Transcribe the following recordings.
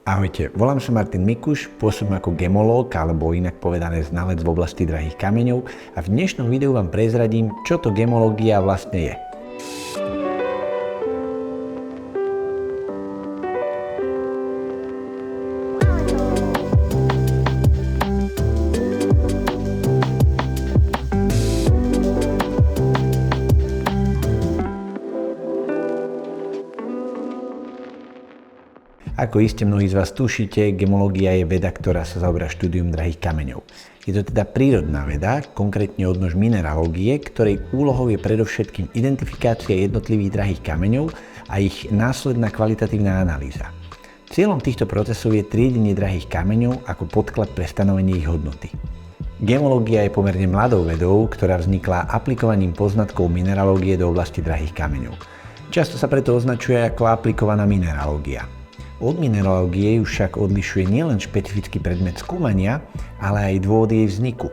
Ahojte, volám sa Martin Mikuš, pôsobím ako gemológ, alebo inak povedané znalec v oblasti drahých kameňov a v dnešnom videu vám prezradím, čo to gemológia vlastne je. Ako iste mnohí z vás tušíte, gemológia je veda, ktorá sa zaoberá štúdium drahých kameňov. Je to teda prírodná veda, konkrétne odnož mineralógie, ktorej úlohou je predovšetkým identifikácia jednotlivých drahých kameňov a ich následná kvalitatívna analýza. Cieľom týchto procesov je triedenie drahých kameňov ako podklad pre stanovenie ich hodnoty. Gemológia je pomerne mladou vedou, ktorá vznikla aplikovaním poznatkov mineralógie do oblasti drahých kameňov. Často sa preto označuje ako aplikovaná mineralógia. Od mineralógie ju však odlišuje nielen špecifický predmet skúmania, ale aj dôvod jej vzniku.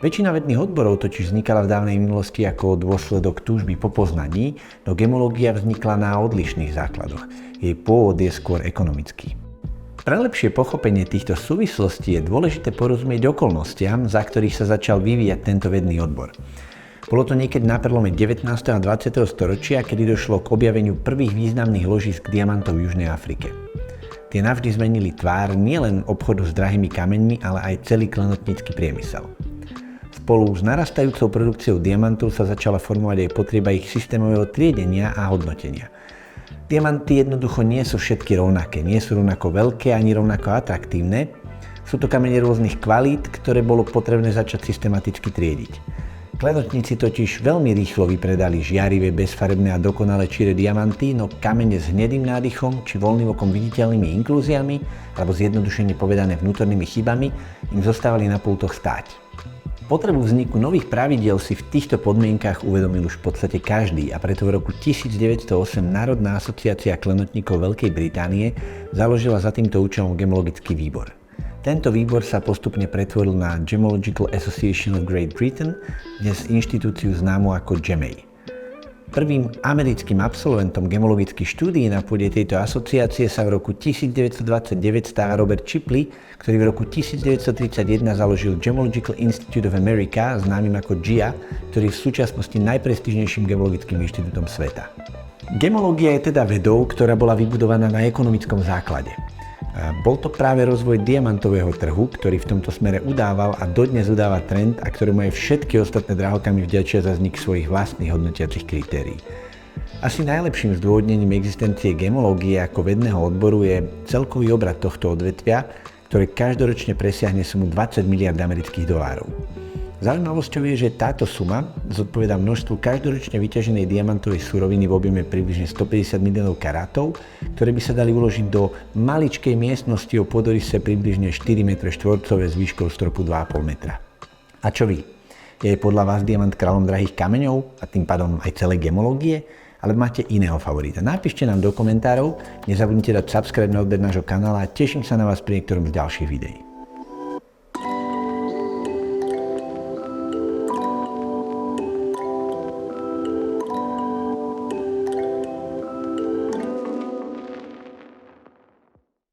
Väčšina vedných odborov totiž vznikala v dávnej minulosti ako dôsledok túžby po poznaní, no gemológia vznikla na odlišných základoch. Jej pôvod je skôr ekonomický. Pre lepšie pochopenie týchto súvislostí je dôležité porozumieť okolnostiam, za ktorých sa začal vyvíjať tento vedný odbor. Bolo to niekedy na prelome 19. a 20. storočia, kedy došlo k objaveniu prvých významných ložísk diamantov v Južnej Afrike. Tie navždy zmenili tvár nielen obchodu s drahými kameňmi, ale aj celý klenotnícky priemysel. Spolu s narastajúcou produkciou diamantov sa začala formovať aj potreba ich systémového triedenia a hodnotenia. Diamanty jednoducho nie sú všetky rovnaké, nie sú rovnako veľké ani rovnako atraktívne. Sú to kamene rôznych kvalít, ktoré bolo potrebné začať systematicky triediť. Klenotníci totiž veľmi rýchlo vypredali žiarivé, bezfarebné a dokonale čiré diamanty, no kamene s hnedým nádychom či voľným okom viditeľnými inklúziami, alebo zjednodušene povedané vnútornými chybami, im zostávali na pultoch stáť. Potrebu vzniku nových pravidiel si v týchto podmienkach uvedomil už v podstate každý a preto v roku 1908 Národná asociácia klenotníkov Veľkej Británie založila za týmto účelom gemologický výbor. Tento výbor sa postupne pretvoril na Gemological Association of Great Britain, dnes inštitúciu známu ako GEMA. Prvým americkým absolventom gemologických štúdií na pôde tejto asociácie sa v roku 1929 stal Robert Shipley, ktorý v roku 1931 založil Gemological Institute of America, známym ako GIA, ktorý je v súčasnosti najprestížnejším gemologickým inštitútom sveta. Gemológia je teda vedou, ktorá bola vybudovaná na ekonomickom základe. Bol to práve rozvoj diamantového trhu, ktorý v tomto smere udával a dodnes udáva trend a ktorému aj všetky ostatné drahokamy vďačia za vznik svojich vlastných hodnotiacich kritérií. Asi najlepším zdôvodnením existencie gemológie ako vedného odboru je celkový obrat tohto odvetvia, ktoré každoročne presiahne sumu 20 miliard amerických dolárov. Zaujímavosťou je, že táto suma zodpovedá množstvu každoročne vyťaženej diamantovej suroviny v objeme približne 150 miliónov karátov, ktoré by sa dali uložiť do maličkej miestnosti o pôdoryse približne 4 m štvorcové s výškou stropu 2,5 metra. A čo vy? Je podľa vás diamant kráľom drahých kameňov a tým pádom aj celej gemológie? Alebo máte iného favorita? Napíšte nám do komentárov, nezabudnite dať subscribe na odber nášho kanála a teším sa na vás pri niektorom z ďalších videí.